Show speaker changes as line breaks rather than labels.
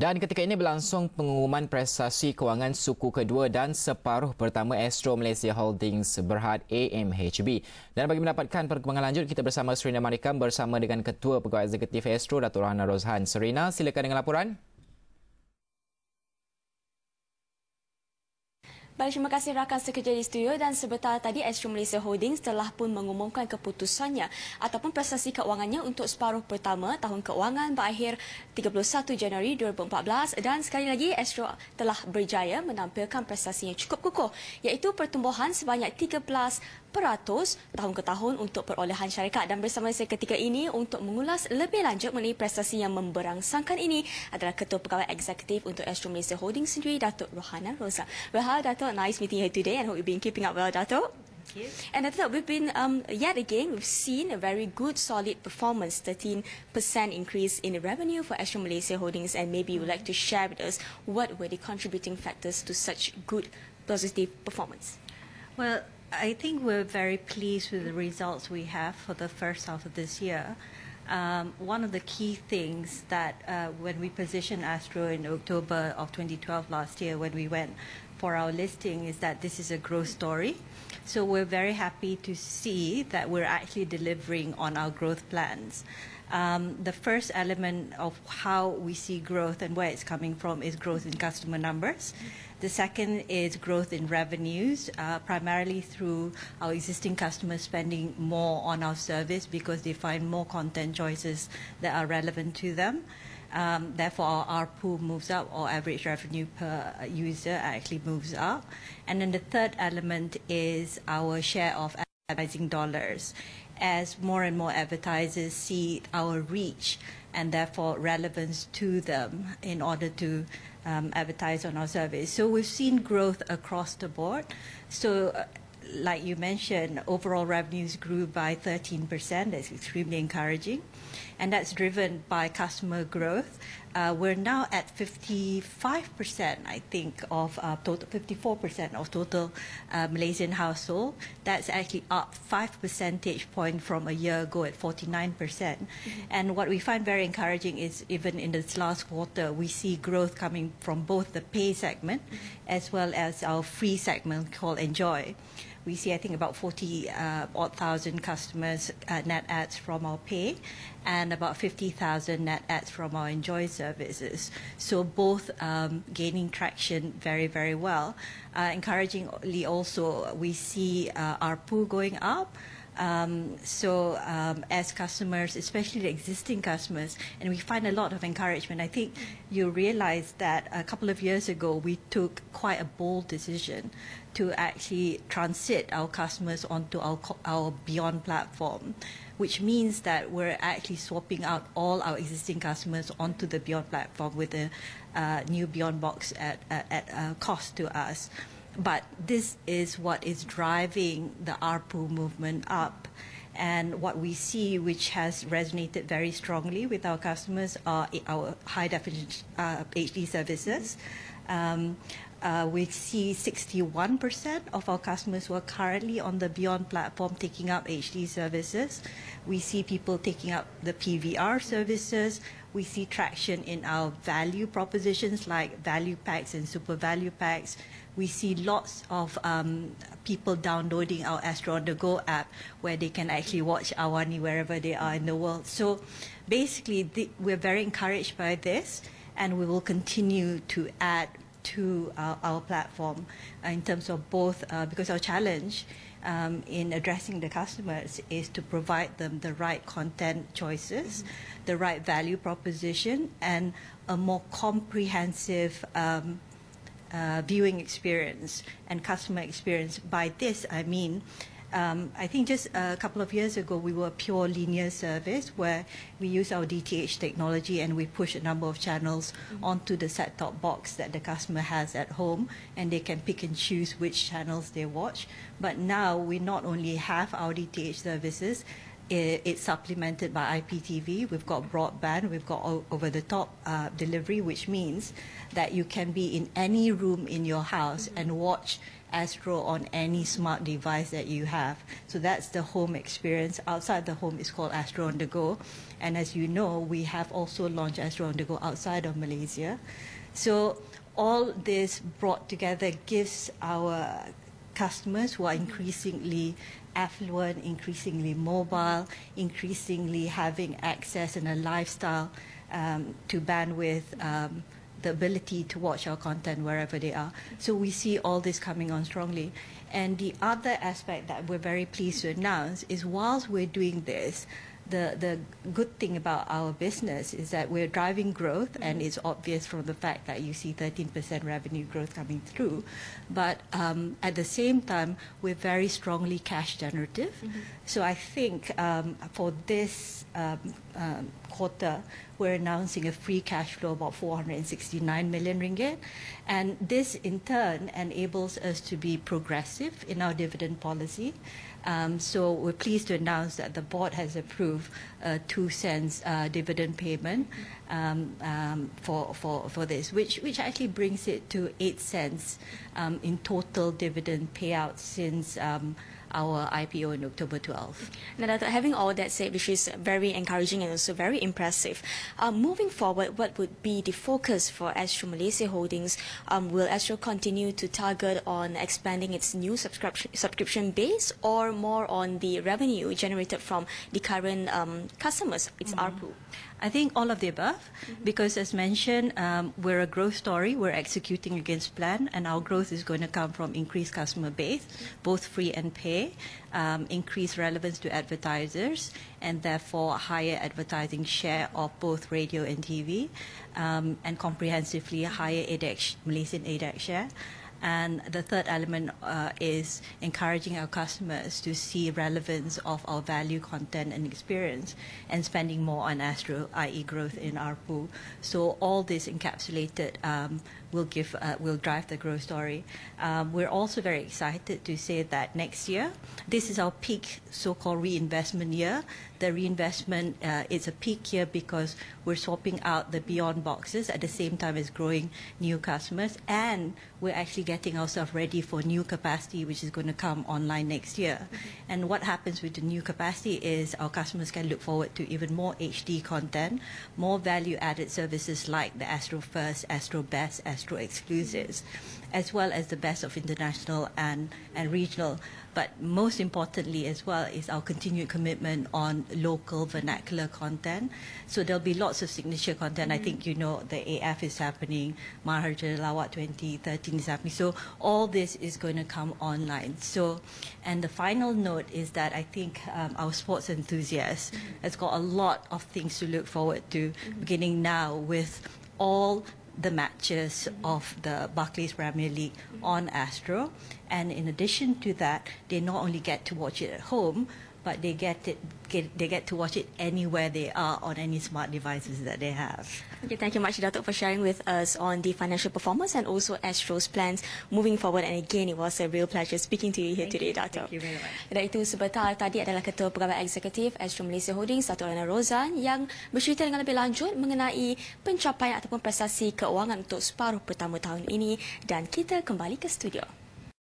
Dan ketika ini berlangsung pengumuman prestasi kewangan suku kedua dan separuh pertama Astro Malaysia Holdings Berhad AMHB. Dan bagi mendapatkan perkembangan lanjut, kita bersama Serena Marikam bersama dengan Ketua Pegawai Eksekutif Astro, Datuk Rohana Rozhan. Serena, silakan dengan laporan.
Baik, terima kasih rakan sekerja di studio. Dan sebentar tadi Astro Malaysia Holdings telah pun mengumumkan keputusannya ataupun prestasi keuangannya untuk separuh pertama tahun keuangan berakhir 31 Januari 2014. Dan sekali lagi Astro telah berjaya menampilkan prestasi yang cukup kukuh, iaitu pertumbuhan sebanyak 13% tahun ke tahun untuk perolehan syarikat. Dan bersama saya ketika ini untuk mengulas lebih lanjut mengenai prestasi yang memberangsangkan ini adalah Ketua Pegawai Eksekutif untuk Astro Malaysia Holdings sendiri, Datuk Rohana Rozhan. Well, Datuk, nice meeting you today and hope you've been keeping up well, Datuk.
Thank you.
And Datuk, we've been, yet again, we've seen a very good, solid performance, 13% increase in the revenue for Astro Malaysia Holdings, and maybe you would like to share with us what were the contributing factors to such good, positive performance.
Well, I think we're very pleased with the results we have for the first half of this year. One of the key things that when we positioned Astro in October of 2012 last year, when we went for our listing, is that this is a growth story. So we're very happy to see that we're actually delivering on our growth plans. The first element of how we see growth and where it's coming from is growth in customer numbers. The second is growth in revenues, primarily through our existing customers spending more on our service because they find more content choices that are relevant to them. Therefore, our ARPU moves up, or average revenue per user actually moves up. And then the third element is our share of advertising dollars. As more and more advertisers see our reach and therefore relevance to them in order to advertise on our service. So we've seen growth across the board. So like you mentioned, overall revenues grew by 13%. That's extremely encouraging. And that's driven by customer growth. We're now at 55%, I think, of total, 54% of total Malaysian household. That's actually up 5 percentage points from a year ago at 49%. And what we find very encouraging is even in this last quarter, we see growth coming from both the pay segment as well as our free segment called Enjoy. We see, I think, about 40,000 customers net adds from our pay and about 50,000 net adds from our Enjoy services. So both gaining traction very, very well. Encouragingly also, we see our ARPU going up. As customers, especially the existing customers, and we find a lot of encouragement. I think you realize that a couple of years ago we took quite a bold decision to actually transit our customers onto our Beyond platform, which means that we're actually swapping out all our existing customers onto the Beyond platform with a new Beyond box at cost to us. But this is what is driving the ARPU movement up. And what we see, which has resonated very strongly with our customers, are our high-definition HD services. We see 61% of our customers who are currently on the Beyond platform taking up HD services. We see people taking up the PVR services. We see traction in our value propositions like value packs and super value packs. We see lots of people downloading our Astro on the Go app where they can actually watch Awani wherever they are in the world. So basically, we're very encouraged by this, and we will continue to add to our platform in terms of both, because our challenge in addressing the customers is to provide them the right content choices, the right value proposition, and a more comprehensive viewing experience and customer experience. By this, I mean, I think just a couple of years ago, we were a pure linear service where we use our DTH technology and we push a number of channels onto the set-top box that the customer has at home, and they can pick and choose which channels they watch. But now we not only have our DTH services, it's supplemented by IPTV. We've got broadband. We've got over-the-top delivery, which means that you can be in any room in your house and watch Astro on any smart device that you have. So that's the home experience. Outside the home is called Astro on the Go. And as you know, we have also launched Astro on the Go outside of Malaysia. So all this brought together gives our customers who are increasingly affluent, increasingly mobile, increasingly having access and a lifestyle to bandwidth, the ability to watch our content wherever they are. So we see all this coming on strongly. And the other aspect that we're very pleased to announce is whilst we're doing this, the good thing about our business is that we're driving growth, and it's obvious from the fact that you see 13% revenue growth coming through. But at the same time, we're very strongly cash generative. So I think for this quarter, we're announcing a free cash flow of about 469 million ringgit. And this, in turn, enables us to be progressive in our dividend policy. So we're pleased to announce that the board has approved a 2 cents dividend payment for this, which actually brings it to 8 cents in total dividend payout since our IPO in October 12.
Now, Dato', having all that said, which is very encouraging and also very impressive, moving forward, what would be the focus for Astro Malaysia Holdings? Will Astro continue to target on expanding its new subscription base, or more on the revenue generated from the current customers, its ARPU?
I think all of the above, because as mentioned, we're a growth story. We're executing against plan, and our growth is going to come from increased customer base, both free and pay, increased relevance to advertisers, and therefore higher advertising share of both radio and TV, and comprehensively higher Malaysian ADEX share. And the third element is encouraging our customers to see relevance of our value, content, and experience, and spending more on Astro, i.e. growth in ARPU. So all this encapsulated will drive the growth story. We're also very excited to say that next year, this is our peak so-called reinvestment year. The reinvestment is a peak year because we're swapping out the Beyond boxes at the same time as growing new customers, and we're actually getting ourselves ready for new capacity, which is going to come online next year. And what happens with the new capacity is our customers can look forward to even more HD content, more value-added services like the Astro First, Astro Best, Astro Exclusives, as well as the best of international and regional. But most importantly as well is our continued commitment on local vernacular content. So there'll be lots of signature content. I think you know the AF is happening, Maharaja Lawak 2013 is happening. So all this is going to come online. So, and the final note is that I think our sports enthusiasts has got a lot of things to look forward to, beginning now with all the matches of the Barclays Premier League on Astro, and in addition to that, they not only get to watch it at home, but they get to watch it anywhere they are on any smart devices that they have.
Okay, thank you much, Dato', for sharing with us on the financial performance and also Astro's plans moving forward. And again, it was a real pleasure speaking to you here today, Dato'.
Thank you very much.
Dan itu sebentar tadi adalah Ketua Pegawai Eksekutif Astro Malaysia Holdings, Dato' Lana Rozan, yang bercerita dengan lebih lanjut mengenai pencapaian ataupun prestasi keuangan untuk separuh pertama tahun ini. Dan kita kembali ke studio.